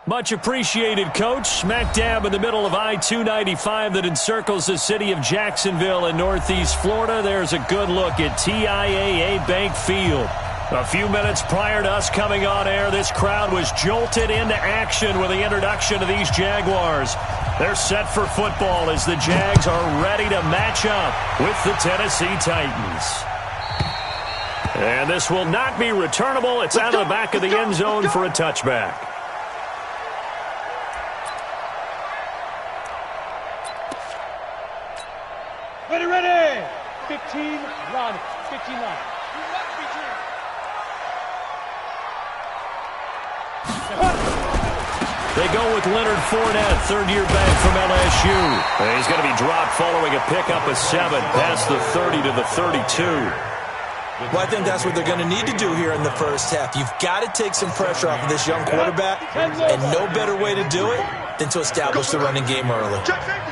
Much appreciated, Coach. Smack dab in the middle of I-295 that encircles the city of Jacksonville in Northeast Florida. There's a good look at TIAA Bank Field. A few minutes prior to us coming on air, this crowd was jolted into action with the introduction of these Jaguars. They're set for football as the Jags are ready to match up with the Tennessee Titans. And this will not be returnable. It's out of the back of the end zone for a touchback. Ready. 15, run. 15 line. They go with Leonard Fournette, third-year back from LSU. And he's going to be dropped following a pickup of 7 past the 30 to the 32. Well, I think that's what they're going to need to do here in the first half. You've got to take some pressure off of this young quarterback, and no better way to do it than to establish the running game early.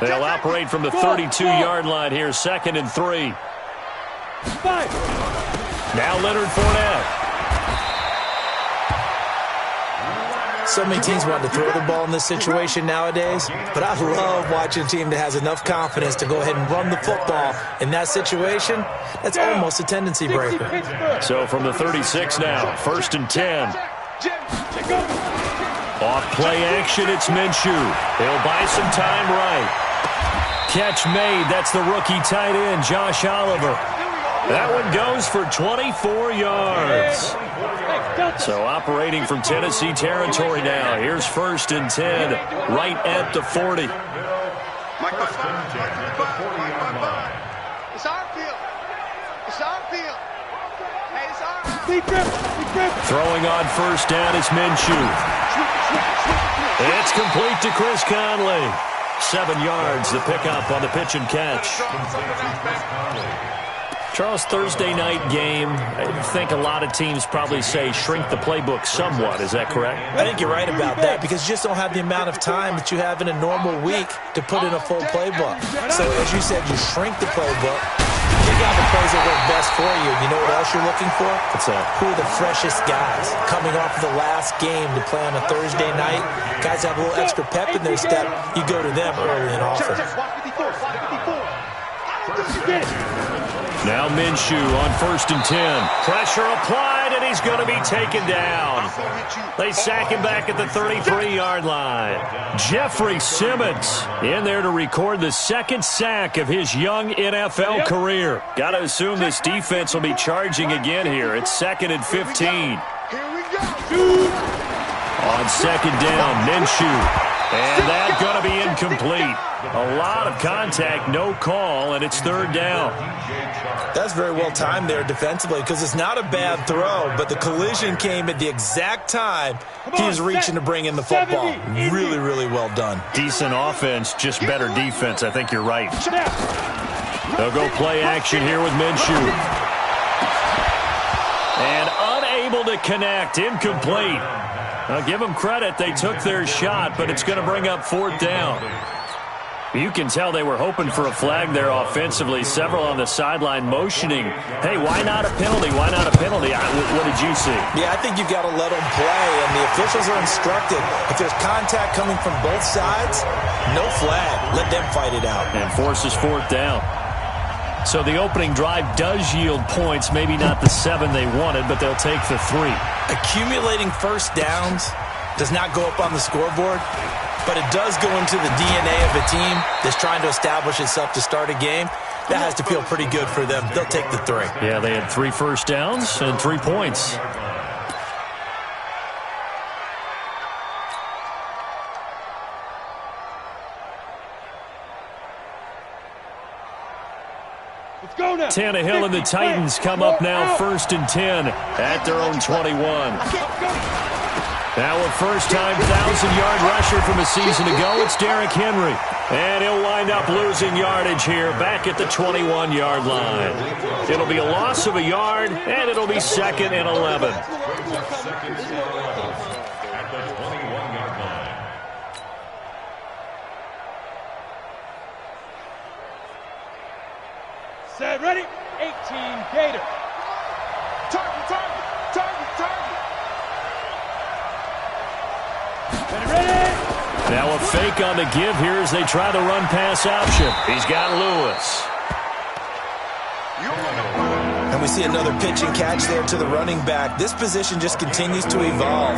They'll operate from the 32-yard line here, 2nd and 3. Now Leonard Fournette. So many teams want to throw the ball in this situation nowadays, but I love watching a team that has enough confidence to go ahead and run the football. In that situation, that's almost a tendency breaker. So from the 36 now, 1st and 10. Off play action, it's Minshew. He'll buy some time right. Catch made. That's the rookie tight end, Josh Oliver. That one goes for 24 yards. So operating from Tennessee territory now. Here's 1st and 10, right at the 40. It's our field. It's our field. Hey, it's our field. Throwing on 1st down is Minshew. It's complete to Chris Conley. 7 yards, the pickup on the pitch and catch. Charles, Thursday night game, I think a lot of teams probably say shrink the playbook somewhat. Is that correct? I think you're right about that because you just don't have the amount of time that you have in a normal week to put in a full playbook. So as you said, you shrink the playbook. Pick out the plays that work best for you. You know what else you're looking for? What's that? Who are the freshest guys coming off of the last game to play on a Thursday night? Guys have a little extra pep in their step. You go to them early and often. Now Minshew on 1st and 10. Pressure applied, and he's going to be taken down. They sack him back at the 33-yard line. Jeffrey Simmons in there to record the 2nd sack of his young NFL career. Got to assume this defense will be charging again here. It's 2nd and 15. On 2nd down, Minshew. And that's going to be incomplete. A lot of contact, no call, and it's 3rd down. That's very well timed there defensively because it's not a bad throw, but the collision came at the exact time he was reaching to bring in the football. Really, really well done. Decent offense, just better defense. I think you're right. They'll go play action here with Minshew. And unable to connect, incomplete. I'll give them credit. They took their shot, but it's going to bring up 4th down. You can tell they were hoping for a flag there offensively. Several on the sideline motioning, hey, why not a penalty? Why not a penalty? What did you see? Yeah, I think you've got to let them play, and the officials are instructed. If there's contact coming from both sides, no flag. Let them fight it out. And forces 4th down. So the opening drive does yield points, maybe not the 7 they wanted, but they'll take the 3. Accumulating first downs does not go up on the scoreboard, but it does go into the DNA of a team that's trying to establish itself to start a game. That has to feel pretty good for them. They'll take the 3. Yeah, they had 3 first downs and 3 points. Tannehill and the Titans come up now 1st and 10 at their own 21. Now a first-time 1,000-yard rusher from a season ago, it's Derrick Henry. And he'll wind up losing yardage here back at the 21-yard line. It'll be a loss of a yard, and it'll be 2nd and 11. Set, ready, 18, Gator. Target. Ready, ready. Now a fake on the give here as they try the run-pass option. He's got Lewis. And we see another pitch and catch there to the running back. This position just continues to evolve.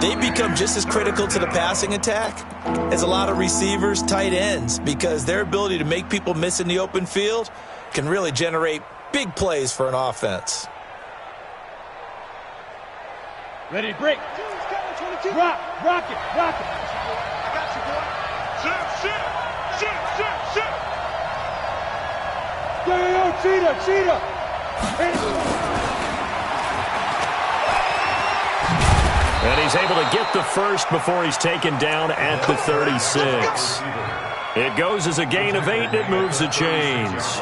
They become just as critical to the passing attack as a lot of receivers, tight ends, because their ability to make people miss in the open field can really generate big plays for an offense. Ready to break. Rock it. I got you, boy. Shoot. Yo, cheetah. And he's able to get the first before he's taken down at the 36. It goes as a gain of 8, and it moves the chains.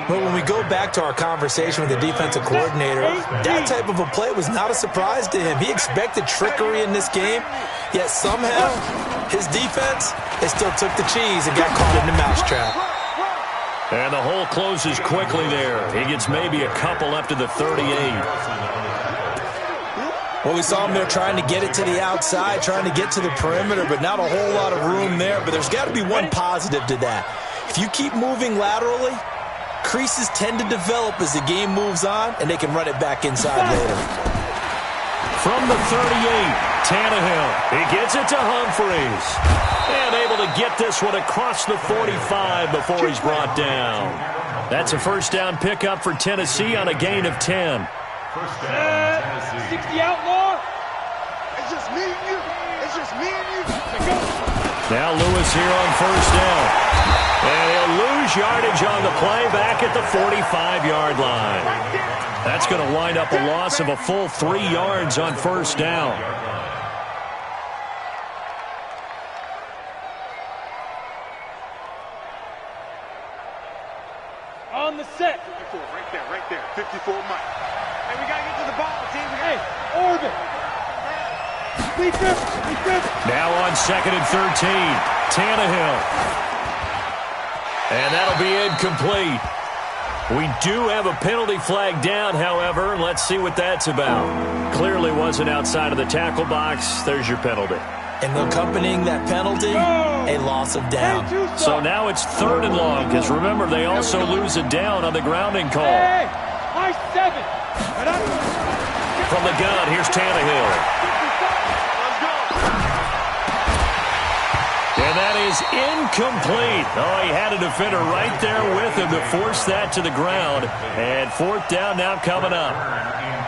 But when we go back to our conversation with the defensive coordinator, that type of a play was not a surprise to him. He expected trickery in this game, yet somehow his defense, they still took the cheese and got caught in the mousetrap. And the hole closes quickly there. He gets maybe a couple up to the 38. Well, we saw him there trying to get it to the outside, trying to get to the perimeter, but not a whole lot of room there. But there's got to be one positive to that. If you keep moving laterally, creases tend to develop as the game moves on, and they can run it back inside later. From the 38, Tannehill. He gets it to Humphries. And able to get this one across the 45 before he's brought down. That's a first down pickup for Tennessee on a gain of 10. 60 outlaw. It's just me and you. Now Lewis here on first down. And he'll lose yardage on the play back at the 45-yard line. That's going to wind up a loss of a full 3 yards on first down. On the set. 54, right there. 54 Mike. Hey, we got to get to the ball, team. Hey, orbit. Now on 2nd and 13, Tannehill. And that'll be incomplete. We do have a penalty flag down, however. Let's see what that's about. Clearly wasn't outside of the tackle box. There's your penalty. And accompanying that penalty, a loss of down. So now it's 3rd and long, because remember, they also lose a down on the grounding call. Hey, high 7. From the gun, here's Tannehill. And that is incomplete. Oh, he had a defender right there with him to force that to the ground. And 4th down now coming up.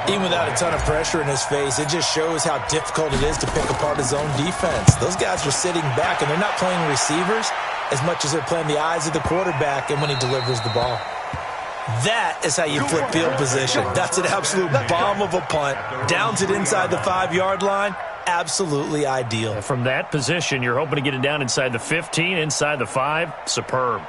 Even without a ton of pressure in his face, it just shows how difficult it is to pick apart his own defense. Those guys are sitting back, and they're not playing receivers as much as they're playing the eyes of the quarterback and when he delivers the ball. That is how you flip field position. That's an absolute bomb of a punt. Downs it inside the 5-yard line. Absolutely ideal. From that position, you're hoping to get it down inside the 15, inside the 5. Superb.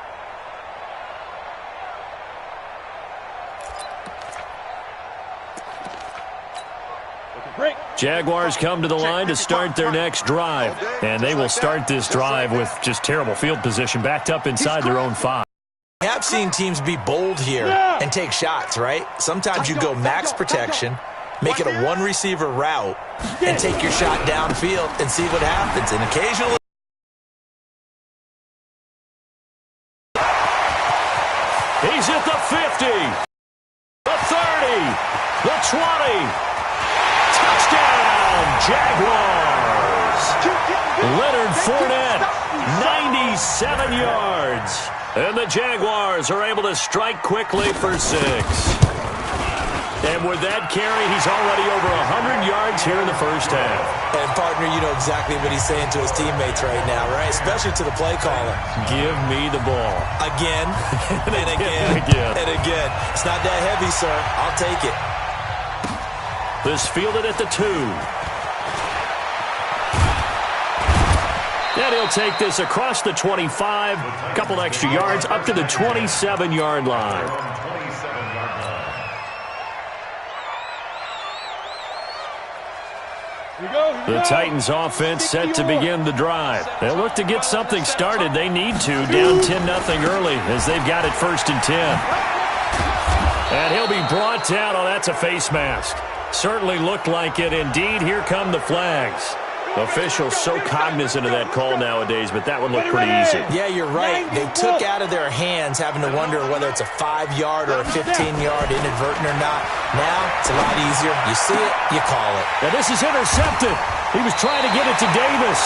Jaguars come to the line to start their next drive. And they will start this drive with just terrible field position, backed up inside their own 5. I have seen teams be bold here and take shots, right? Sometimes you go max protection, make it a one-receiver route, and take your shot downfield and see what happens. And occasionally, he's at the 50, the 30, the 20. Touchdown, Jaguars. Leonard Fournette, 97 yards. And the Jaguars are able to strike quickly for 6. And with that carry, he's already over 100 yards here in the first half. And, partner, you know exactly what he's saying to his teammates right now, right? Especially to the play caller. Give me the ball. Again, and again, and again. It's not that heavy, sir. I'll take it. This fielded at the 2. And he'll take this across the 25, a couple extra yards, up to the 27-yard line. The Titans offense set to begin the drive. They'll look to get something started. They need to, down 10-0 early as they've got it 1st and 10. And he'll be brought down. Oh, that's a face mask. Certainly looked like it. Indeed, here come the flags. Officials so cognizant of that call nowadays, but that would look pretty easy. Yeah, you're right. They took out of their hands having to wonder whether it's a 5-yard or a 15-yard inadvertent or not. Now, it's a lot easier. You see it, you call it. Now this is intercepted. He was trying to get it to Davis.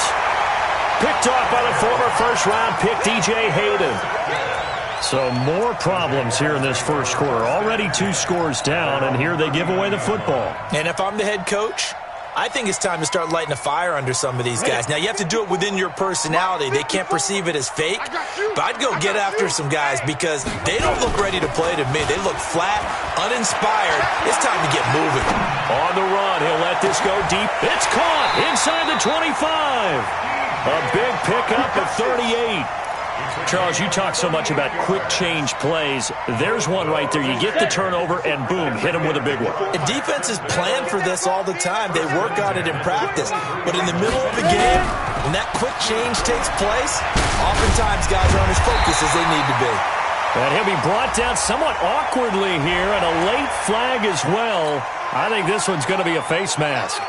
Picked off by the former first-round pick, DJ Hayden. So more problems here in this first quarter. Already 2 scores down, and here they give away the football. And if I'm the head coach, I think it's time to start lighting a fire under some of these guys. Now, you have to do it within your personality. They can't perceive it as fake. But I'd go get after some guys because they don't look ready to play to me. They look flat, uninspired. It's time to get moving. On the run, he'll let this go deep. It's caught inside the 25. A big pickup at 38. Charles, you talk so much about quick change plays. There's one right there. You get the turnover, and boom, hit him with a big one. And defenses plan for this all the time. They work on it in practice. But in the middle of the game, when that quick change takes place, oftentimes guys aren't as focused as they need to be. And he'll be brought down somewhat awkwardly here, and a late flag as well. I think this one's going to be a face mask.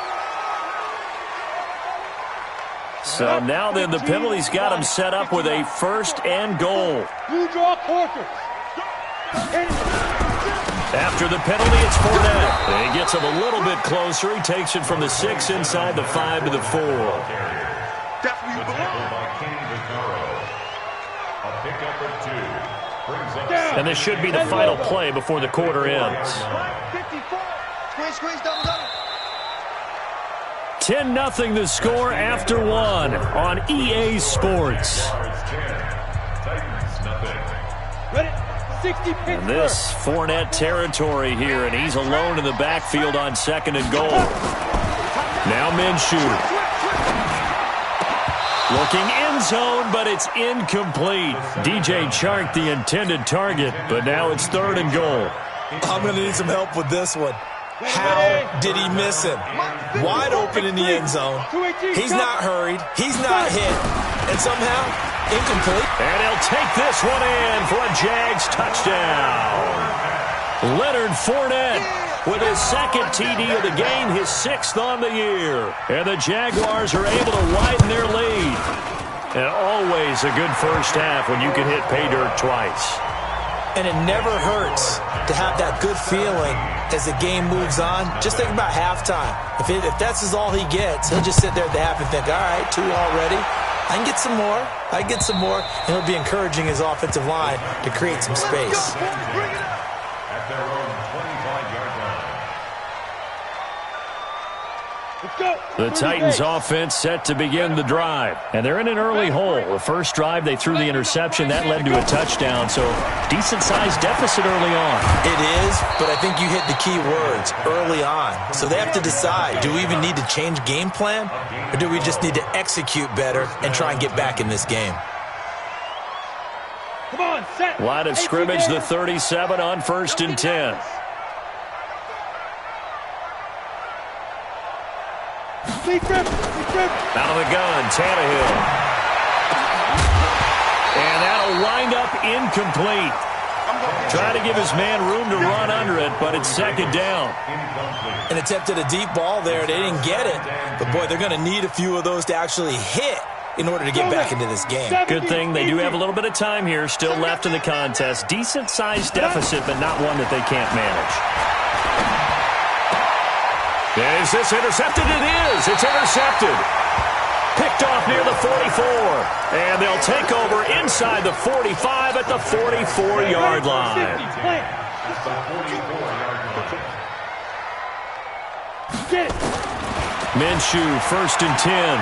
So now then, the penalty's got him set up with a 1st and goal. Blue draw quarters. After the penalty, it's Fournette. He gets him a little bit closer. He takes it from the 6 inside the 5 to the 4. And this should be the final play before the quarter ends. 10-0 the score after 1 on EA Sports. And this Fournette territory here, and he's alone in the backfield on 2nd and goal. Now Minshew. Looking end zone, but it's incomplete. DJ Chark, the intended target, but now it's 3rd and goal. I'm going to need some help with this one. How did he miss him? Wide open in the end zone. He's not hurried. He's not hit. And somehow, incomplete. And he'll take this one in for a Jags touchdown. Leonard Fournette with his 2nd TD of the game, his 6th on the year. And the Jaguars are able to widen their lead. And always a good first half when you can hit pay dirt twice. And it never hurts to have that good feeling as the game moves on. Just think about halftime. If that's all he gets, he'll just sit there at the half and think, all right, 2 already. I can get some more. I can get some more. And he'll be encouraging his offensive line to create some space. At their own 25-yard line. Let's go. The Titans offense set to begin the drive. And they're in an early hole. The first drive, they threw the interception. That led to a touchdown. So decent-sized deficit early on. It is, but I think you hit the key words, early on. So they have to decide, do we even need to change game plan? Or do we just need to execute better and try and get back in this game? Come on, set. Line of scrimmage, the 37 on 1st and 10. Out of the gun, Tannehill. And that'll wind up incomplete. Trying to give his man room to run under it, but it's 2nd down. And attempted a deep ball there. They didn't get it. But, boy, they're going to need a few of those to actually hit in order to get back into this game. Good thing they do have a little bit of time here still left in the contest. Decent-sized deficit, but not one that they can't manage. Is this intercepted? It is. It's intercepted. Picked off near the 44. And they'll take over inside the 45 at the 44-yard line. Minshew, 1st and 10.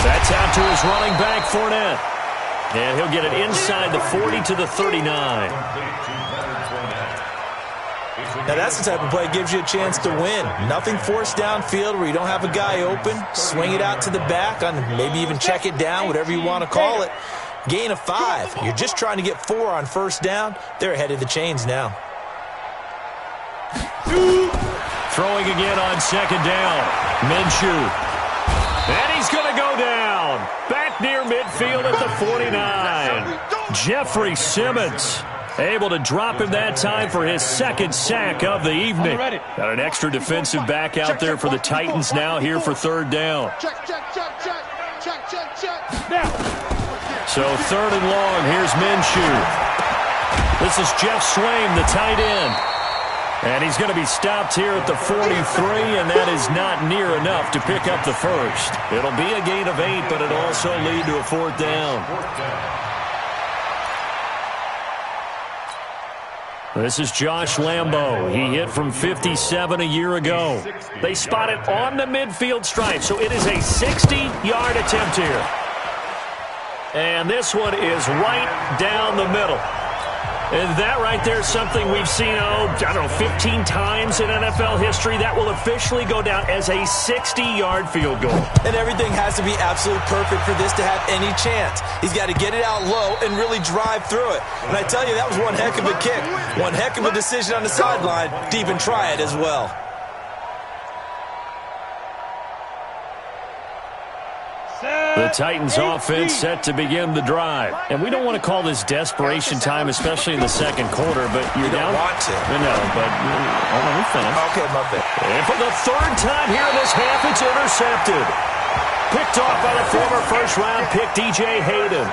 That's out to his running back, Fournette. And he'll get it inside the 40 to the 39. Now, that's the type of play that gives you a chance to win. Nothing forced downfield where you don't have a guy open. Swing it out to the back, on maybe even check it down, whatever you want to call it. Gain of 5. You're just trying to get 4 on 1st down. They're ahead of the chains now. Throwing again on 2nd down. Minshew. And he's going to go down. Back near midfield at the 49. Jeffrey Simmons Able to drop him that time for his second sack of the evening. Got an extra defensive back out there for the Titans now here for third down. Check. So third and long, here's Minshew. This is Jeff Swaim, the tight end. And he's going to be stopped here at the 43, and that is not near enough to pick up the first. It'll be a gain of 8, but it'll also lead to a fourth down. This is Josh Lambo. He hit from 57 a year ago. They spot it on the midfield stripe, so it is a 60-yard attempt here. And this one is right down the middle. And that right there is something we've seen, 15 times in NFL history. That will officially go down as a 60-yard field goal. And everything has to be absolutely perfect for this to have any chance. He's got to get it out low and really drive through it. And I tell you, that was one heck of a kick. One heck of a decision on the sideline to even try it as well. The Titans offense set to begin the drive. And we don't want to call this desperation time, especially in the second quarter, but you're down. You don't want to. No, but let me finish. Okay, my bad. And for the third time here in this half, it's intercepted. Picked off by the former first-round pick, DJ Hayden.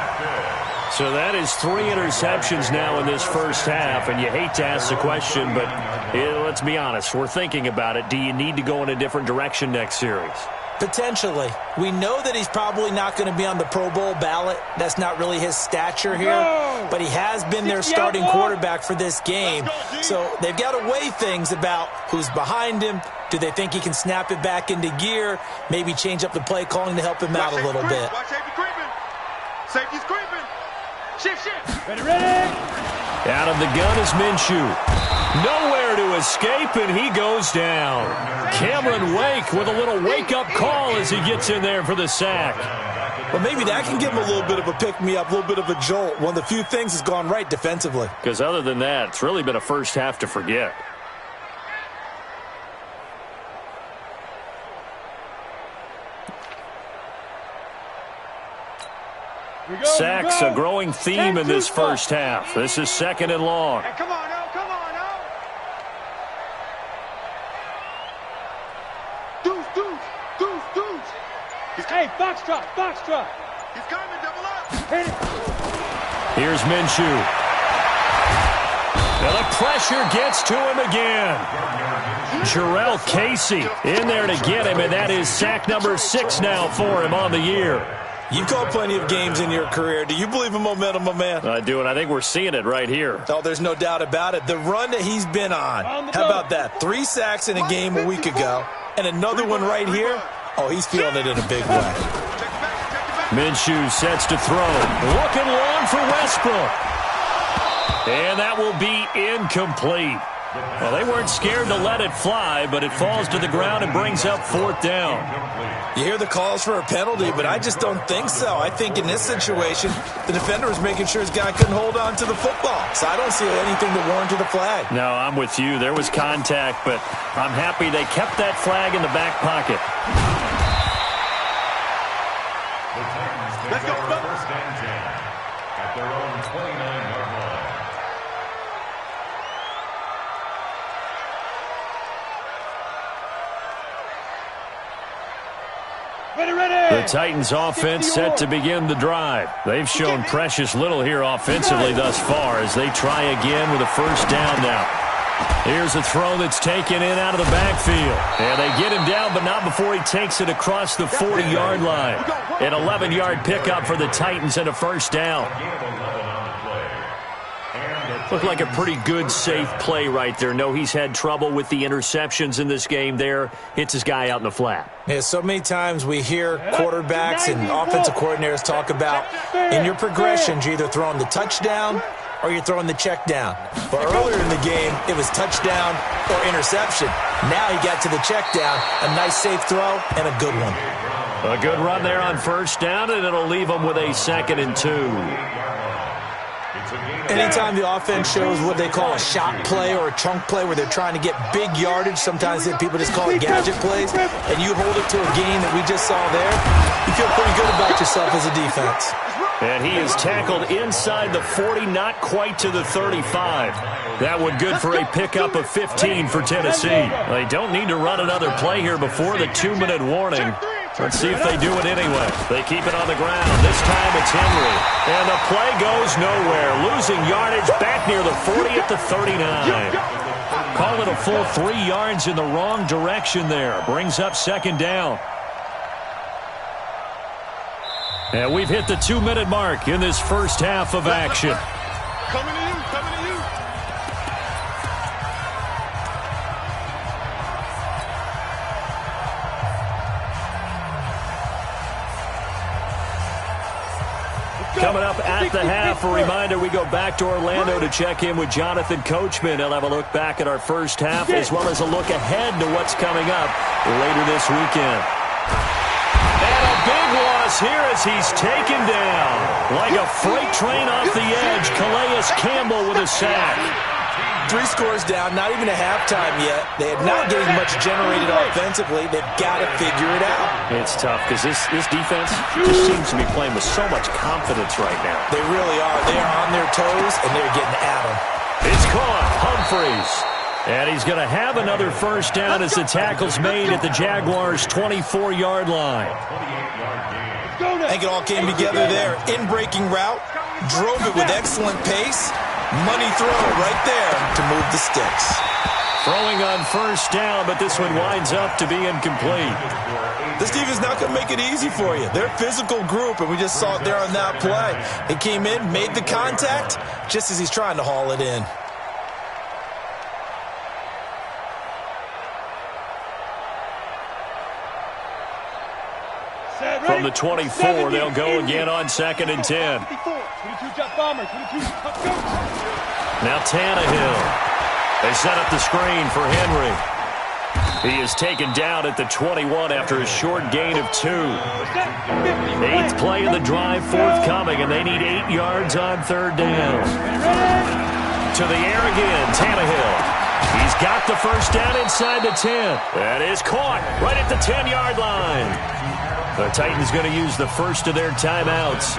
So that is 3 interceptions now in this first half, and you hate to ask the question, but let's be honest. We're thinking about it. Do you need to go in a different direction next series? Potentially. We know that he's probably not going to be on the Pro Bowl ballot. That's not really his stature here. But he has been their starting quarterback for this game. So they've got to weigh things about who's behind him. Do they think he can snap it back into gear? Maybe change up the play calling to help him out a little bit. Watch safety creeping. Safety's creeping. Shift. Ready. Out of the gun is Minshew. Nowhere to escape, and he goes down. Cameron Wake with a little wake-up call as he gets in there for the sack. Well, maybe that can give him a little bit of a pick-me-up, a little bit of a jolt. One of the few things that's gone right defensively. Because other than that, it's really been a first half to forget. Sacks, a growing theme in this first half. This is second and long. Hey, come on now. Deuce. Hey, Foxtrot. He's coming, double up. Here's Minshew. Now the pressure gets to him again. Jarrell Casey in there to get him, and that is sack number 6 now for him on the year. You've called plenty of games in your career. Do you believe in momentum, my man? I do, and I think we're seeing it right here. Oh, there's no doubt about it. The run that he's been on. How about that? 3 sacks in a game a week ago, and another one right here. Oh, he's feeling it in a big way. Minshew sets to throw. Looking long for Westbrook. And that will be incomplete. Well, they weren't scared to let it fly, but it falls to the ground and brings up fourth down. You hear the calls for a penalty, but I just don't think so. I think in this situation, the defender was making sure his guy couldn't hold on to the football. So I don't see anything to warrant the flag. No, I'm with you. There was contact, but I'm happy they kept that flag in the back pocket. Let's go. First and 10 at their own 29-yard line. Ready. The Titans offense set to begin the drive. They've shown precious little here offensively thus far as they try again with a first down now. Here's a throw that's taken in out of the backfield. And they get him down, but not before he takes it across the 40-yard line. An 11-yard pickup for the Titans and a first down. Looked like a pretty good, safe play right there. No, he's had trouble with the interceptions in this game there. Hits his guy out in the flat. Yeah, so many times we hear quarterbacks and offensive coordinators talk about in your progressions, you're either throwing the touchdown or you're throwing the check down. But earlier in the game, it was touchdown or interception. Now he got to the check down, a nice safe throw, and a good one. A good run there on first down, and it'll leave him with a 2nd and 2. Anytime the offense shows what they call a shot play or a chunk play where they're trying to get big yardage, sometimes people just call it gadget plays, and you hold it to a gain that we just saw there, you feel pretty good about yourself as a defense. And he is tackled inside the 40, not quite to the 35. That one good for a pickup of 15 for Tennessee. They don't need to run another play here before the 2-minute warning. Let's see if they do it anyway. They keep it on the ground. This time it's Henry. And the play goes nowhere. Losing yardage back near the 40 at the 39. Call it a full 3 yards in the wrong direction there. Brings up second down. And we've hit the 2-minute mark in this first half of action. Coming to you, coming to you. Coming up at the half, a reminder, we go back to Orlando to check in with Jonathan Coachman. He'll have a look back at our first half as well as a look ahead to what's coming up later this weekend. And a big loss here as he's taken down. Like a freight train off the edge, Calais Campbell with a sack. 3 scores down, not even a halftime yet. They are not getting much generated offensively. They've got to figure it out. It's tough because this defense just seems to be playing with so much confidence right now. They really are. They are on their toes, and they're getting at them. It's caught. Humphreys. And he's going to have another first down as the tackle's made at the Jaguars' 24-yard line. I think it all came together there. In-breaking route, drove it with excellent pace. Money throw right there to move the sticks. Throwing on first down, but this one winds up to be incomplete. This defense not going to make it easy for you. They're a physical group, and we just saw it there on that play. He came in, made the contact, just as he's trying to haul it in. From the 24, they'll go again on 2nd and 10. 22 jump bomber, 22 go. Now Tannehill. They set up the screen for Henry. He is taken down at the 21 after a short gain of 2. 8th play of the drive forthcoming, and they need 8 yards on 3rd down. To the air again, Tannehill. He's got the first down inside the 10. That is caught right at the 10-yard line. The Titans going to use the first of their timeouts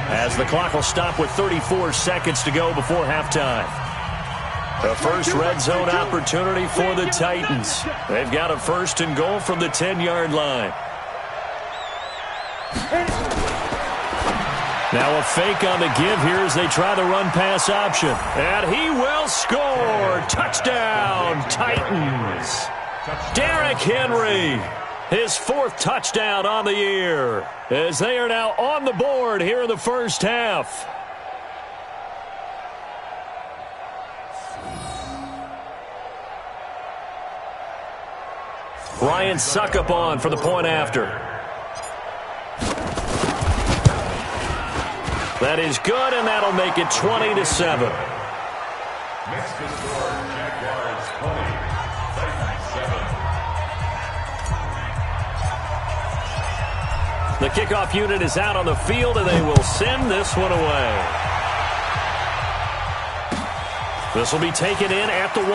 as the clock will stop with 34 seconds to go before halftime. The first red zone opportunity for the Titans. They've got a 1st and goal from the 10-yard line. Now a fake on the give here as they try the run-pass option. And he will score. Touchdown, Titans. Derrick Henry. His 4th touchdown on the year as they are now on the board here in the first half. Ryan Suckup on for the point after. That is good, and that'll make it 20-7. Next to score, Jaguars 20, Titans 7. The kickoff unit is out on the field, and they will send this one away. This will be taken in at the 1.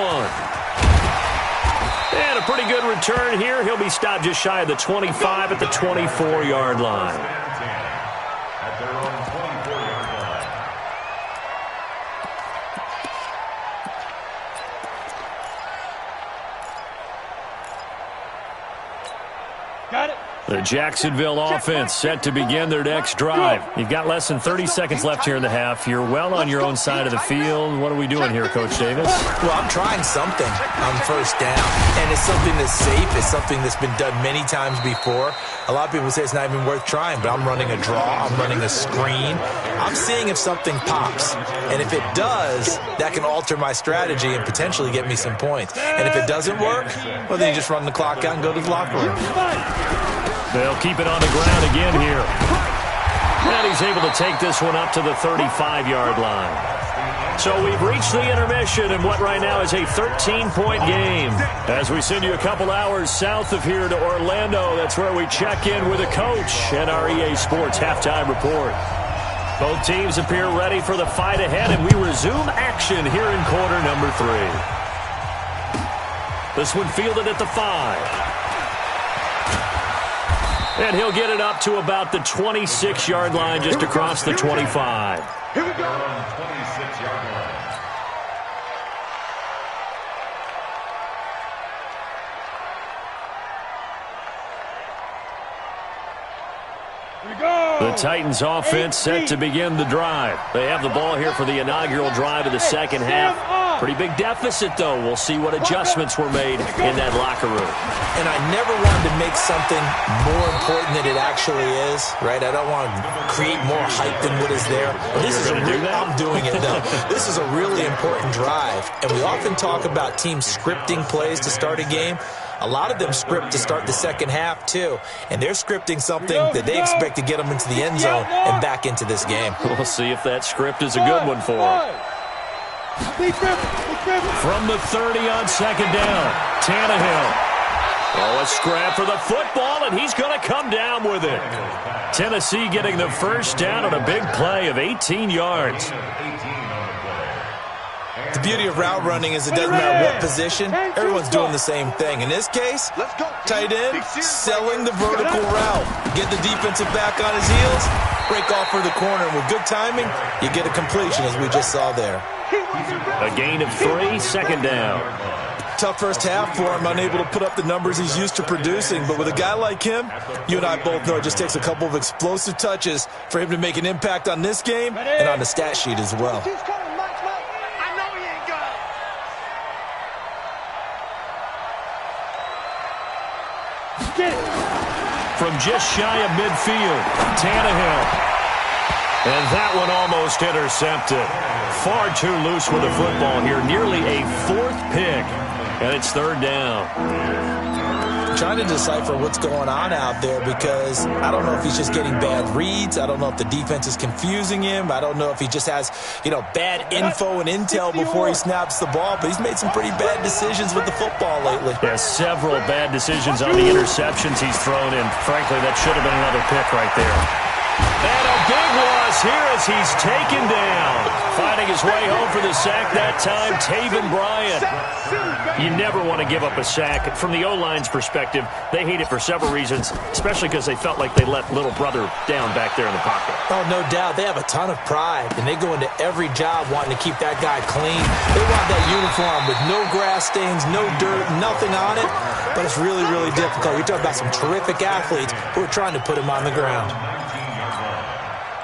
And a pretty good return here. He'll be stopped just shy of the 25 at the 24-yard line. At their own 24-yard line. Got it. The Jacksonville offense set to begin their next drive. You've got less than 30 seconds left here in the half. You're well on your own side of the field. What are we doing here, Coach Davis? Well, I'm trying something on first down, and it's something that's safe. It's something that's been done many times before. A lot of people say it's not even worth trying, but I'm running a draw. I'm running a screen. I'm seeing if something pops, and if it does, that can alter my strategy and potentially get me some points. And if it doesn't work, well, then you just run the clock out and go to the locker room. They'll keep it on the ground again here. And he's able to take this one up to the 35-yard line. So we've reached the intermission in what right now is a 13-point game. As we send you a couple hours south of here to Orlando, that's where we check in with a coach and our EA Sports halftime report. Both teams appear ready for the fight ahead, and we resume action here in quarter number 3. This one fielded at the 5. And he'll get it up to about the 26-yard line, just across the 25. Here we go. 26-yard line. The Titans offense set to begin the drive. They have the ball here for the inaugural drive of the second half. Pretty big deficit, though. We'll see what adjustments were made in that locker room. And I never wanted to make something more important than it actually is, right? I don't want to create more hype than what is there. This is I'm doing it, though. This is a really important drive. And we often talk about teams scripting plays to start a game. A lot of them script to start the second half, too. And they're scripting something that they expect to get them into the end zone and back into this game. We'll see if that script is a good one for them. From the 30 on second down, Tannehill. Oh, a scrap for the football, and he's going to come down with it. Tennessee getting the first down on a big play of 18 yards. The beauty of route running is it doesn't matter what position, everyone's doing the same thing. In this case, tight end, selling the vertical route. Get the defensive back on his heels, break off for the corner, and with good timing, you get a completion as we just saw there. A gain of 3, second down. Tough first half for him, unable to put up the numbers he's used to producing. But with a guy like him, you and I both know it just takes a couple of explosive touches for him to make an impact on this game and on the stat sheet as well. From just shy of midfield, Tannehill. And that one almost intercepted. Far too loose with the football here. Nearly a 4th pick. And it's third down. Trying to decipher what's going on out there because I don't know if he's just getting bad reads. I don't know if the defense is confusing him. I don't know if he just has, bad info and intel before he snaps the ball. But he's made some pretty bad decisions with the football lately. Yeah, several bad decisions on the interceptions he's thrown in. Frankly, that should have been another pick right there. And a big loss here as he's taken down. Finding his way home for the sack that time, Taven Bryan. You never want to give up a sack. From the O-line's perspective, they hate it for several reasons, especially because they felt like they let little brother down back there in the pocket. Oh, no doubt. They have a ton of pride, and they go into every job wanting to keep that guy clean. They want that uniform with no grass stains, no dirt, nothing on it, but it's really, really difficult. You're talking about some terrific athletes who are trying to put him on the ground.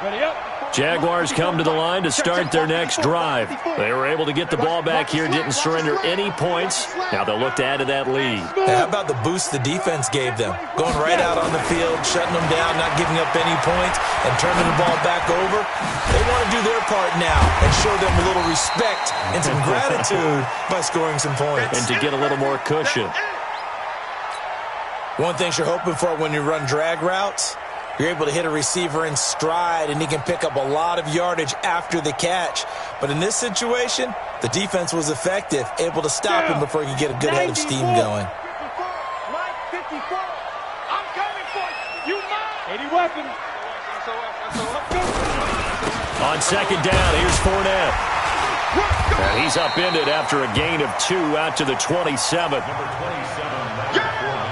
Ready up. Jaguars come to the line to start their next drive. They were able to get the ball back here, didn't surrender any points. Now they'll look to add to that lead. How about the boost the defense gave them? Going right out on the field, shutting them down, not giving up any points, and turning the ball back over. They want to do their part now and show them a little respect and some gratitude by scoring some points. And to get a little more cushion. One thing you're hoping for when you run drag routes, you're able to hit a receiver in stride, and he can pick up a lot of yardage after the catch. But in this situation, the defense was effective, able to stop him before he could get a good head of steam going. 54. I'm coming for you. You mine. 80 weapons. On second down, here's Fournette. And he's upended after a gain of 2 out to the 27.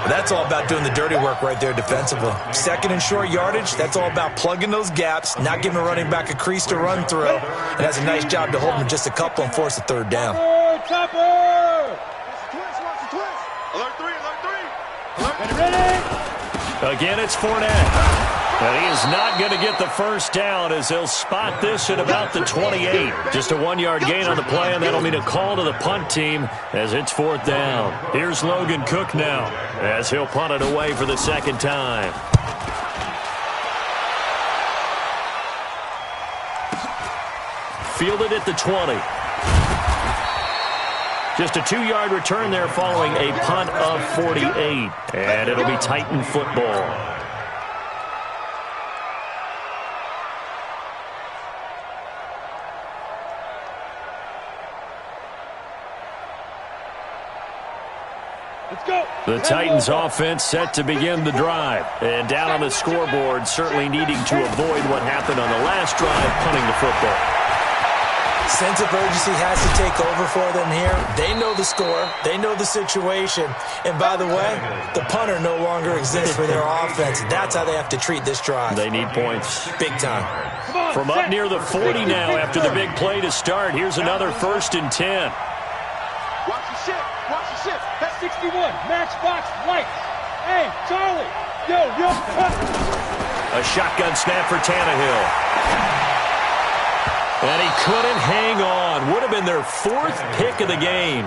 That's all about doing the dirty work right there defensively. Second and short yardage, that's all about plugging those gaps, not giving a running back a crease to run through. And has a nice job to hold him just a couple and force a third down. Chopper! Alert 3, alert 3. Ready? Again, it's Fournette. And he is not going to get the first down as they'll spot this at about the 28. Just a 1-yard gain on the play, and that'll mean a call to the punt team as it's fourth down. Here's Logan Cook now as he'll punt it away for the second time. Fielded at the 20. Just a 2-yard return there following a punt of 48. And it'll be Titan football. The Titans offense set to begin the drive. And down on the scoreboard, certainly needing to avoid what happened on the last drive, punting the football. Sense of urgency has to take over for them here. They know the score. They know the situation. And by the way, the punter no longer exists for their offense. That's how they have to treat this drive. They need points. Big time. From up near the 40 now after the big play to start. Here's another 1st and 10. Watch the ship. Watch the ship. That's 61. Matchbox lights. Hey, Charlie. Yo. A shotgun snap for Tannehill. And he couldn't hang on. Would have been their 4th pick of the game.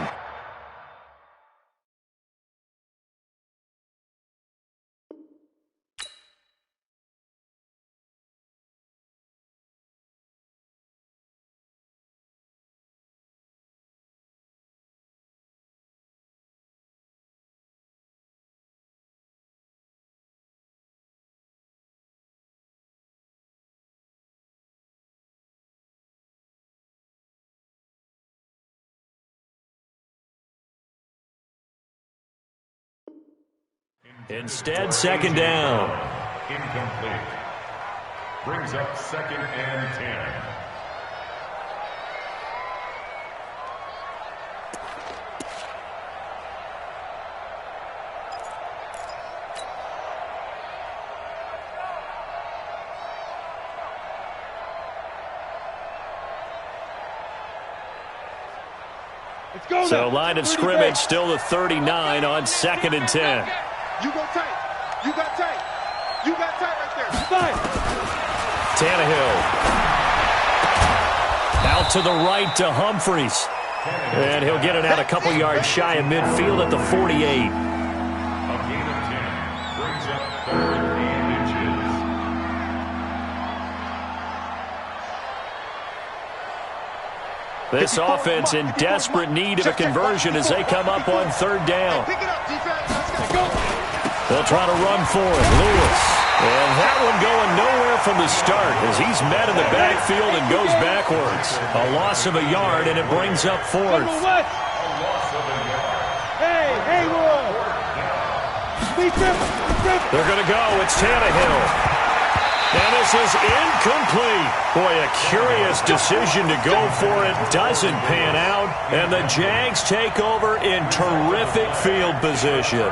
Instead, 2nd down. Incomplete. Brings up 2nd and 10. Let's go. So line of scrimmage still the 39 on 2nd and 10. You go tight. You got tight. You got tight right there. Fine. Tannehill. Out to the right to Humphries. And he'll get it out a couple yards shy of midfield at the 48. A gain of 10. Brings up 3rd and inches. This offense in desperate need of a conversion as they come up on 3rd down. Pick it up, defense. Let's go. They'll try to run for it. Lewis. And that one going nowhere from the start as he's met in the backfield and goes backwards. A loss of a yard, and it brings up 4th. Hey, They're going to go. It's Tannehill. And this is incomplete. Boy, a curious decision to go for it. Doesn't pan out. And the Jags take over in terrific field position.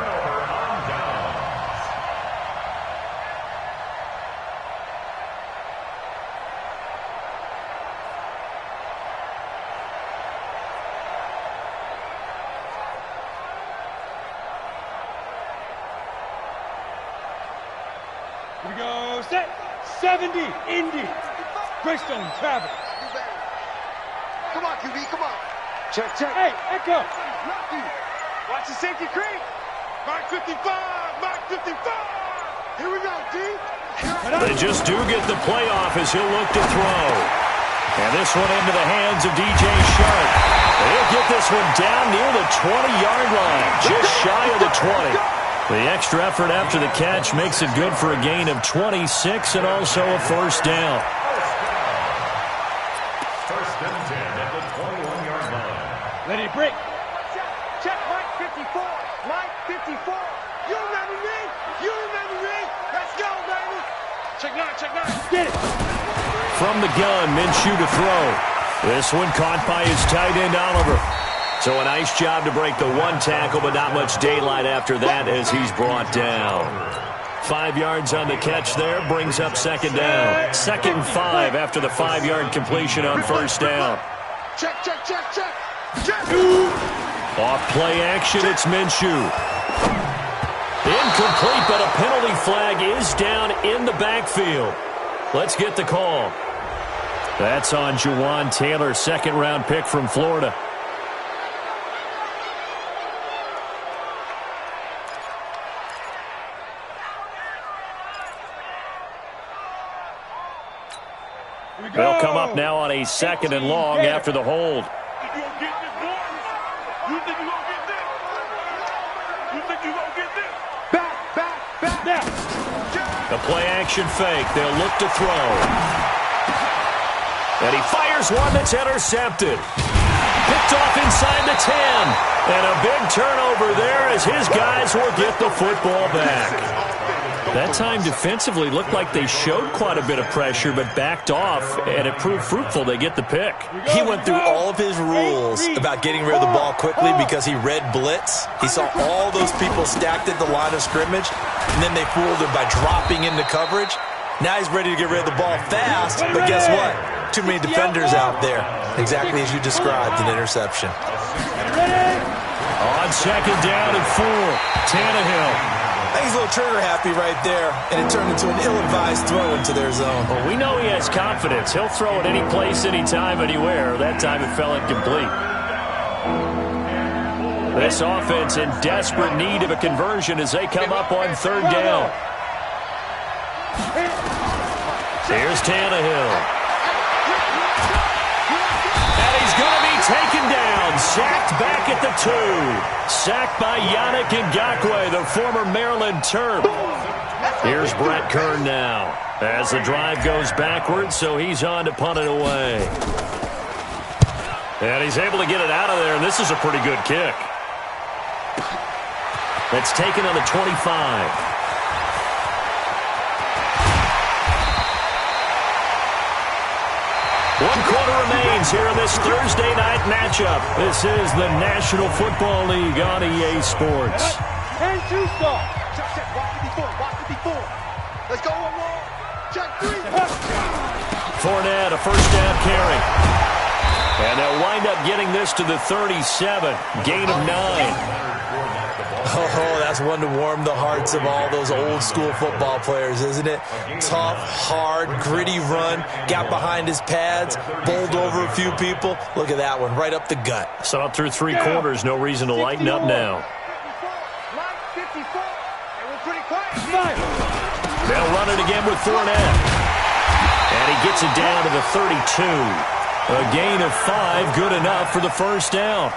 Here we go. Set. 70. Indy. Greystone Travis. Come on, QB. Come on. Check. Hey, Echo. Watch the safety creep. Mark 55. Mark 55. Here we go, D. They just do get the playoff as he'll look to throw. And this one into the hands of DJ Sharp. He'll get this one down near the 20-yard line, just shy of the 20. The extra effort after the catch makes it good for a gain of 26 and also a 1st down. 1st and 10 at the 21-yard line. Let it break. Check Mike 54. Mike 54. You remember me? You remember me? Let's go, baby. Check 9. Get it. From the gun, Minshew to throw. This one caught by his tight end, Oliver. So a nice job to break the 1 tackle, but not much daylight after that as he's brought down. 5 yards on the catch there, brings up 2nd down. 2nd and 5 after the 5-yard completion on 1st down. Check. Off play action, it's Minshew. Incomplete, but a penalty flag is down in the backfield. Let's get the call. That's on Juwan Taylor, 2nd-round pick from Florida. They'll come up now on a 2nd and long after the hold. Now. The play-action fake. They'll look to throw. And he fires one that's intercepted. Picked off inside the 10. And a big turnover there as his guys will get the football back. That time defensively looked like they showed quite a bit of pressure but backed off, and it proved fruitful. They get the pick. He went through all of his rules about getting rid of the ball quickly because he read blitz. He saw all those people stacked at the line of scrimmage, and then they fooled him by dropping into coverage. Now he's ready to get rid of the ball fast, but guess what? Too many defenders out there. Exactly as you described, an interception. On second down and 4, Tannehill. I think he's a little trigger happy right there, and it turned into an ill-advised throw into their zone. Well, we know he has confidence. He'll throw it any place, anytime, anywhere. That time it fell incomplete. This offense in desperate need of a conversion as they come up on third down. Here's Tannehill. And he's going to be taken down. Sacked back at the 2. Sacked by Yannick Ngakoue, the former Maryland Terp. Here's Brett Kern now as the drive goes backwards, so he's on to punt it away. And he's able to get it out of there, and this is a pretty good kick. That's taken on the 25. 1 quarter remains here in this Thursday night matchup. This is the National Football League on EA Sports. And 2 stop. Check, check. Watch 54. Watch 54. Let's go one more. Check 3. Fournette, a first down carry. And they'll wind up getting this to the 37. Gain of 9. Oh, that's one to warm the hearts of all those old-school football players, isn't it? Tough, hard, gritty run, got behind his pads, bowled over a few people. Look at that one, right up the gut. Saw it through 3 quarters, no reason to lighten up now. 54. And we're pretty quiet. They'll run it again with Fournette. And he gets it down to the 32. A gain of 5, good enough for the first down.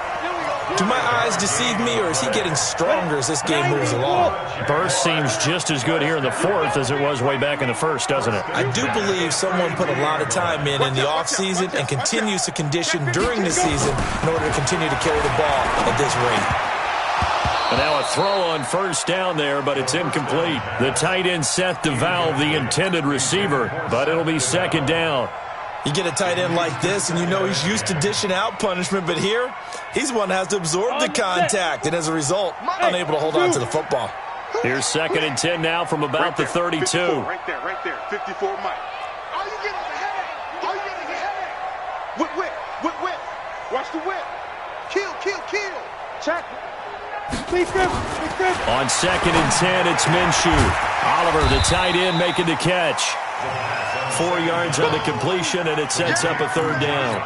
Do my eyes deceive me, or is he getting stronger as this game moves along? Burst seems just as good here in the 4th as it was way back in the 1st, doesn't it? I do believe someone put a lot of time in the offseason and continues to condition during the season in order to continue to carry the ball at this rate. And now a throw on first down there, but it's incomplete. The tight end Seth DeValve, the intended receiver, but it'll be second down. You get a tight end like this, and you know he's used to dishing out punishment, but here, he's the one that has to absorb the contact, and as a result, unable to hold on to the football. Here's second and 10 now from about the 32. 54, right there. 54, Mike. All you get is a headache. All you get is a headache. Whip. Watch the whip. Kill. Check. Big grip. On second and 10, it's Minshew. Oliver, the tight end, making the catch. 4 yards on the completion, and it sets up a third down.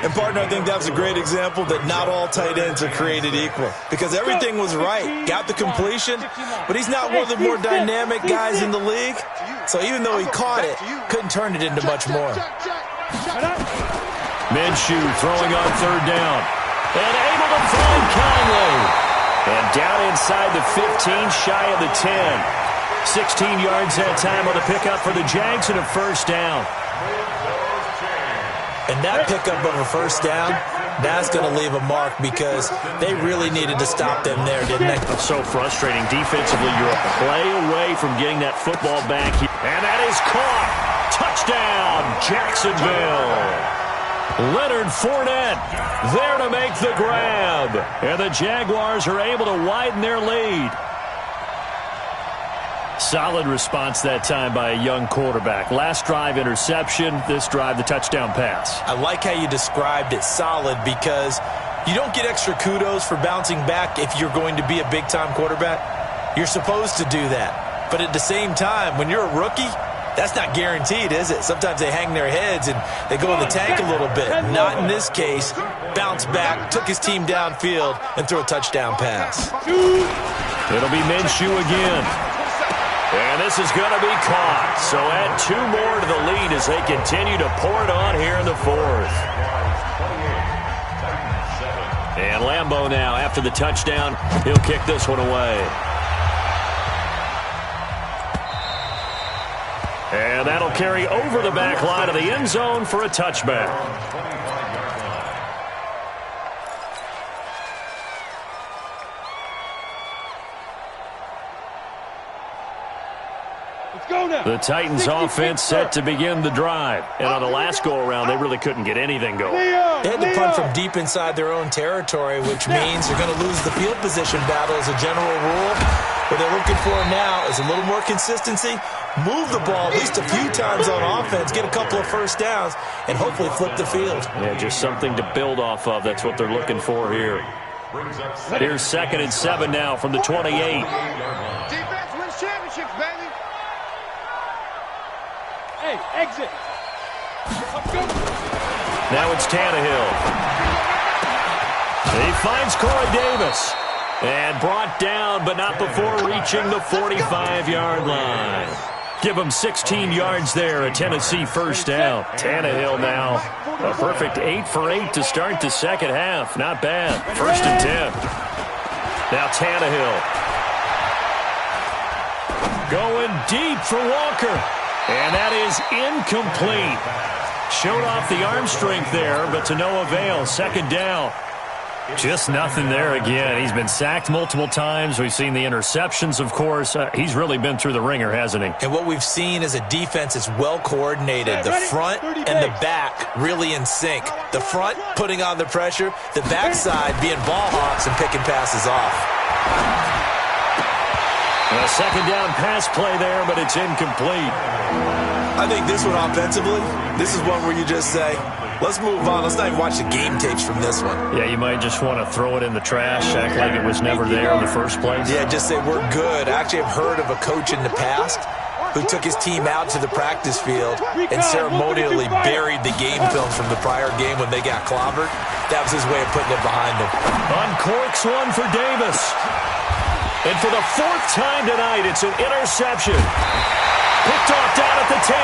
And, partner, I think that was a great example that not all tight ends are created equal, because everything was right. Got the completion, but he's not one of the more dynamic guys in the league. So even though he caught it, couldn't turn it into much more. Minshew throwing on third down. And able to find Conley. And down inside the 15, shy of the 10. 16 yards that time on the pickup for the Jags and a first down. And that pickup of a first down, that's going to leave a mark because they really needed to stop them there, didn't they? It's so frustrating. Defensively, you're a play away from getting that football back. And that is caught. Touchdown, Jacksonville. Leonard Fournette there to make the grab. And the Jaguars are able to widen their lead. Solid response that time by a young quarterback. Last drive, interception. This drive, the touchdown pass. I like how you described it, solid, because you don't get extra kudos for bouncing back if you're going to be a big-time quarterback. You're supposed to do that. But at the same time, when you're a rookie, that's not guaranteed, is it? Sometimes they hang their heads and they go in the tank a little bit. Not in this case. Bounced back, took his team downfield, and threw a touchdown pass. It'll be Minshew again. And this is going to be caught. So add 2 more to the lead as they continue to pour it on here in the 4th. And Lambeau now, after the touchdown, he'll kick this one away. And that'll carry over the back line of the end zone for a touchback. Let's go now. The Titans 60 offense feet set to begin the drive. And on the last go-around, they really couldn't get anything going. They had to punt from deep inside their own territory, which means they're going to lose the field position battle as a general rule. What they're looking for now is a little more consistency, move the ball at least a few times on offense, get a couple of first downs, and hopefully flip the field. Yeah, just something to build off of. That's what they're looking for here. Here's 2nd and 7 now from the 28. Defense wins championships, baby. Hey, exit. Let's go. Now it's Tannehill. He finds Corey Davis. And brought down, but not before reaching the 45-yard line. Give him 16 yards there, a Tennessee first down. Tannehill now, a perfect 8 for 8 to start the second half. Not bad. 1st and 10. Now Tannehill. Going deep for Walker. And that is incomplete. Showed off the arm strength there, but to no avail. 2nd down. Just nothing there again. He's been sacked multiple times. We've seen the interceptions, of course. He's really been through the ringer, hasn't he? And what we've seen is a defense that's well coordinated. The front and the back really in sync. The front putting on the pressure, the backside being ball hawks and picking passes off. A 2nd down pass play there, but it's incomplete. I think this one offensively, this is one where you just say, let's move on. Let's not even watch the game tapes from this one. Yeah, you might just want to throw it in the trash, act like it was never there in the first place. Yeah, just say we're good. I actually have heard of a coach in the past who took his team out to the practice field and ceremonially buried the game film from the prior game when they got clobbered. That was his way of putting it behind them. Uncorks one for Davis. And for the 4th time tonight, it's an interception. Picked off down at the 10.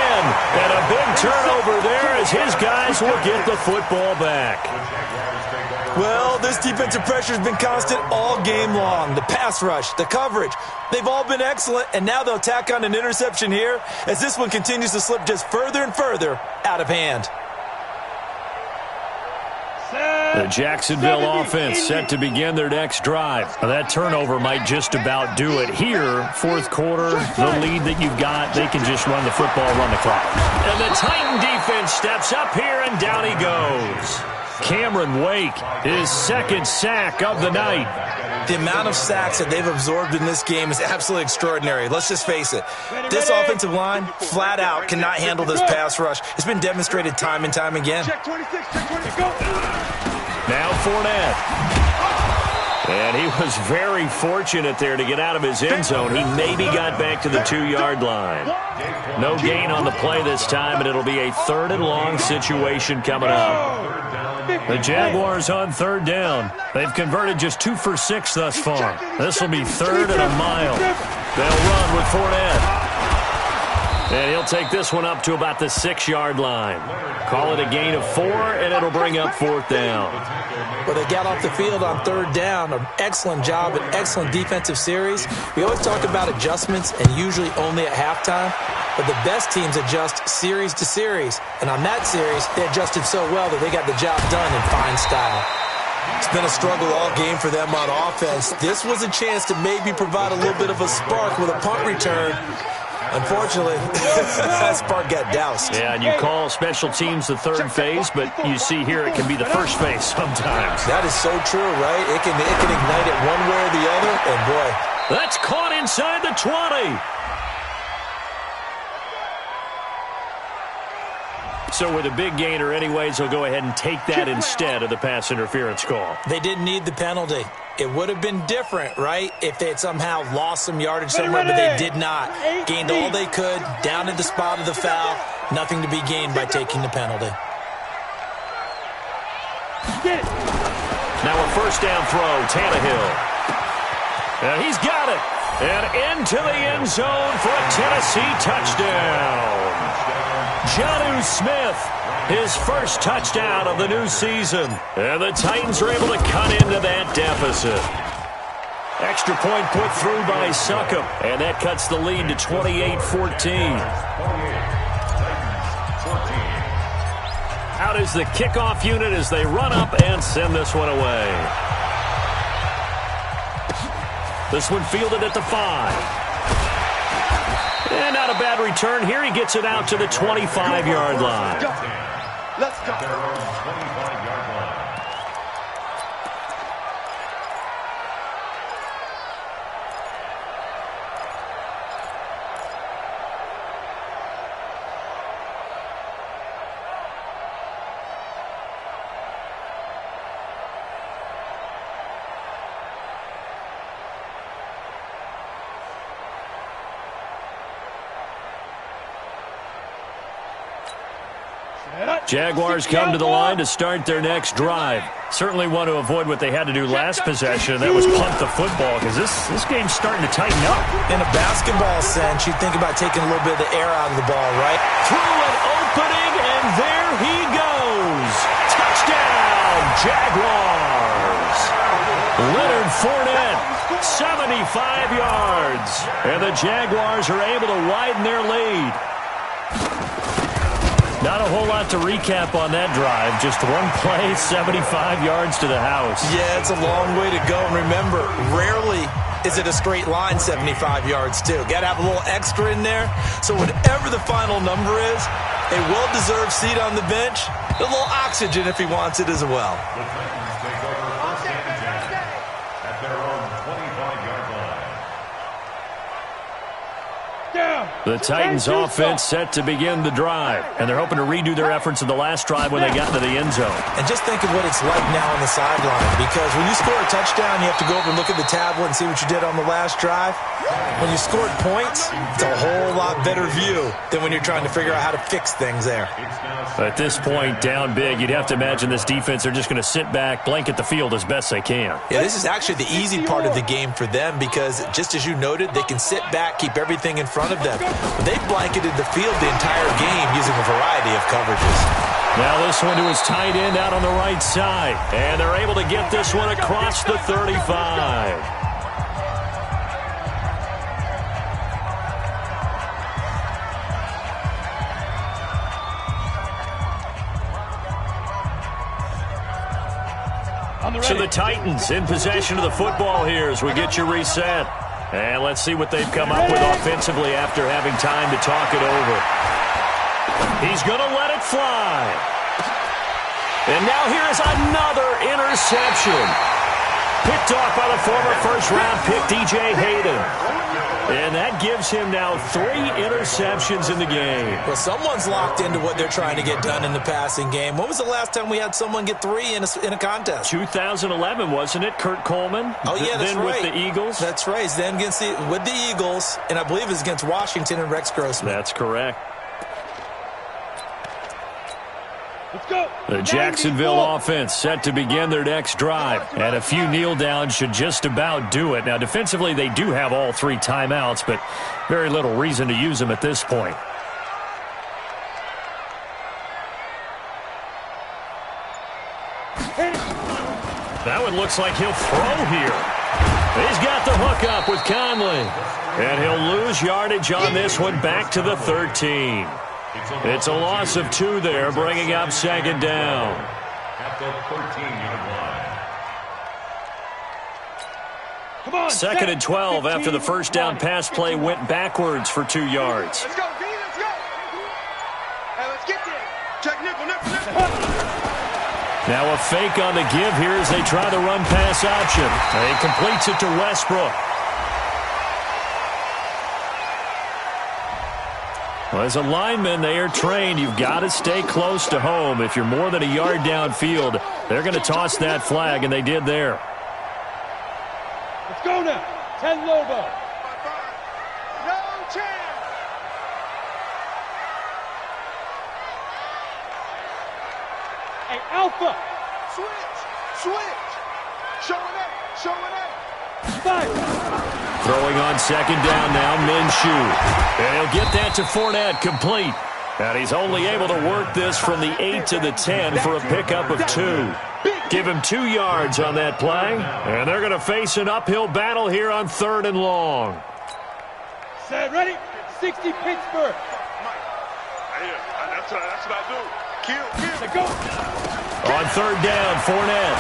And a big turnover there as his guys will get the football back. Well, this defensive pressure has been constant all game long. The pass rush, the coverage, they've all been excellent, and now they'll tack on an interception here as this one continues to slip just further and further out of hand. The Jacksonville offense set to begin their next drive. Now, that turnover might just about do it here. 4th quarter, the lead that you've got, they can just run the football, run the clock. And the Titan defense steps up here, and down he goes. Cameron Wake, his 2nd sack of the night. The amount of sacks that they've absorbed in this game is absolutely extraordinary. Let's just face it. This offensive line, flat out, cannot handle this pass rush. It's been demonstrated time and time again. Check 26, check 20, go. Now Fournette. And he was very fortunate there to get out of his end zone. He maybe got back to the 2-yard line. No gain on the play this time, and it'll be a 3rd and long situation coming up. The Jaguars on 3rd down. They've converted just 2 for 6 thus far. This will be 3rd and a mile. They'll run with Fournette. And he'll take this one up to about the 6-yard line. Call it a gain of 4, and it'll bring up 4th down. Well, they got off the field on 3rd down. An excellent job, an excellent defensive series. We always talk about adjustments, and usually only at halftime. But the best teams adjust series to series. And on that series, they adjusted so well that they got the job done in fine style. It's been a struggle all game for them on offense. This was a chance to maybe provide a little bit of a spark with a punt return. Unfortunately, that spark got doused. Yeah, and you call special teams the 3rd phase, but you see here it can be the 1st phase sometimes. That is so true, right? It can ignite it one way or the other, and boy. That's caught inside the 20. So with a big gainer anyways, they'll go ahead and take that instead of the pass interference call. They didn't need the penalty. It would have been different, right, if they had somehow lost some yardage somewhere, but they did not. Gained all they could, down at the spot of the foul. Nothing to be gained by taking the penalty. Now a 1st down throw, Tannehill. And he's got it. And into the end zone for a Tennessee touchdown. Jonnu Smith, his first touchdown of the new season. And the Titans are able to cut into that deficit. Extra point put through by Succop. And that cuts the lead to 28-14. Out is the kickoff unit as they run up and send this one away. This one fielded at the 5. And not a bad return here. He gets it out to the 25-yard line. Let's go. At their own 25-yard line. Jaguars come to the line to start their next drive. Certainly want to avoid what they had to do last possession. That was punt the football, because this game's starting to tighten up. In a basketball sense, you think about taking a little bit of the air out of the ball, right? Through an opening, and there he goes. Touchdown, Jaguars. Leonard Fournette, 75 yards. And the Jaguars are able to widen their lead. Not a whole lot to recap on that drive. Just one play, 75 yards to the house. Yeah, it's a long way to go. And remember, rarely is it a straight line 75 yards, too. Got to have a little extra in there. So whatever the final number is, a well-deserved seat on the bench, a little oxygen if he wants it as well. The Titans take over first and 10 at their own 25-yard line. The Titans offense set to begin the drive, and they're hoping to redo their efforts in the last drive when they got into the end zone. And just think of what it's like now on the sideline, because when you score a touchdown, you have to go over and look at the tablet and see what you did on the last drive. When you scored points, it's a whole lot better view than when you're trying to figure out how to fix things there. At this point, down big, you'd have to imagine this defense, they're just going to sit back, blanket the field as best they can. Yeah, this is actually the easy part of the game for them, because just as you noted, they can sit back, keep everything in front of them. But they've blanketed the field the entire game using a variety of coverages. Now this one to his tight end out on the right side. And they're able to get this one across the 35. So the Titans in possession of the football here as we get you reset. And let's see what they've come up with offensively after having time to talk it over. He's going to let it fly. And now here is another interception. Picked off by the former first-round pick, DJ Hayden. And that gives him now 3 interceptions in the game. Well, someone's locked into what they're trying to get done in the passing game. When was the last time we had someone get 3 in a contest? 2011, wasn't it? Kurt Coleman? Oh, yeah, that's then right. With the Eagles? That's right. Then with the Eagles, and I believe it's against Washington and Rex Grossman. That's correct. Let's go. The Jacksonville offense set to begin their next drive. And a few kneel downs should just about do it. Now, defensively, they do have all 3 timeouts, but very little reason to use them at this point. That one looks like he'll throw here. He's got the hook up with Conley. And he'll lose yardage on this one back to the 13. It's a loss of 2 there, bringing up second down. At the 13-yard line. Second and 12 after the first down pass play went backwards for 2 yards. Let's go, V, let's go. Hey, let's get there. Check nickel. Now a fake on the give here as they try the run pass option. He completes it to Westbrook. Well, as a lineman, they are trained. You've got to stay close to home. If you're more than a yard downfield, they're going to toss that flag, and they did there. Let's go now. 10 Lobo. No chance. Hey, Alpha. Switch. Showing up. 5. Throwing on second down now, Minshew. And he'll get that to Fournette, complete. And he's only able to work this from the 8 to the 10 for a pickup of 2. Give him 2 yards on that play. And they're going to face an uphill battle here on 3rd and long. Set, ready? 60 Pittsburgh. That's what I do. Kill. Let's go. On 3rd down, Fournette.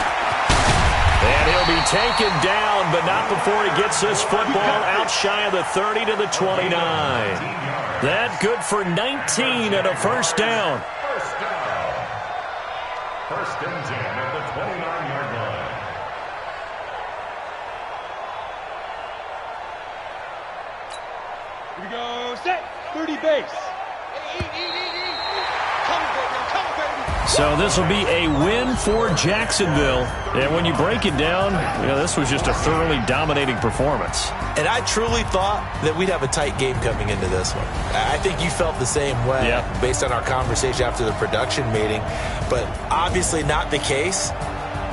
And he'll be taken down, but not before he gets this football out shy of the 30 to the 29. That good for 19 and a first down. First down. First and 10 at the 29-yard line. Here we go, set, 30 base. So this will be a win for Jacksonville. And when you break it down, this was just a thoroughly dominating performance. And I truly thought that we'd have a tight game coming into this one. I think you felt the same way based on our conversation after the production meeting. But obviously not the case.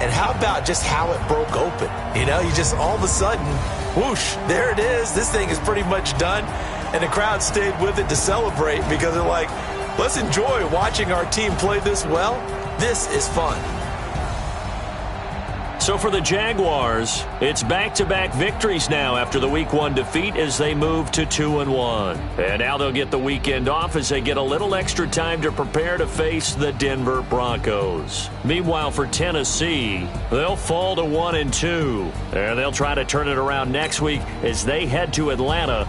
And how about just how it broke open? You just all of a sudden, whoosh, there it is. This thing is pretty much done. And the crowd stayed with it to celebrate because they're like, let's enjoy watching our team play this well. This is fun. So for the Jaguars, it's back-to-back victories now after the Week 1 defeat as they move to 2-1. And now they'll get the weekend off as they get a little extra time to prepare to face the Denver Broncos. Meanwhile, for Tennessee, they'll fall to 1-2. And they'll try to turn it around next week as they head to Atlanta.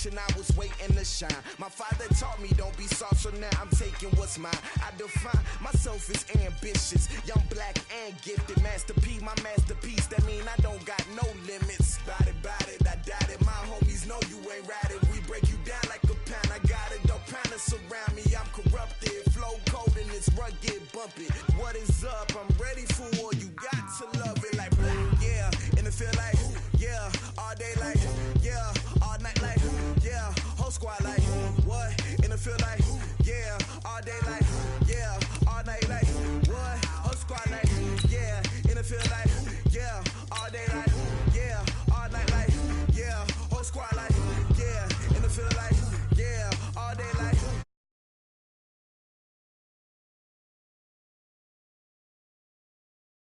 I was waiting to shine. My father taught me don't be soft, so now I'm taking what's mine. I define myself as ambitious, young, black, and gifted. Master P, my masterpiece. That mean I don't got no limits. Bout it, I doubt it. My homies know you ain't ratted. We break you down like a pound. I got it, don't pound us around me. I'm corrupted, flow cold and it's rugged, bumpy. What is up? I'm ready for war. You got to love it like black, yeah. And it feel like, yeah, all day like, yeah, all night like, yeah, whole squad like, what? And it feel like,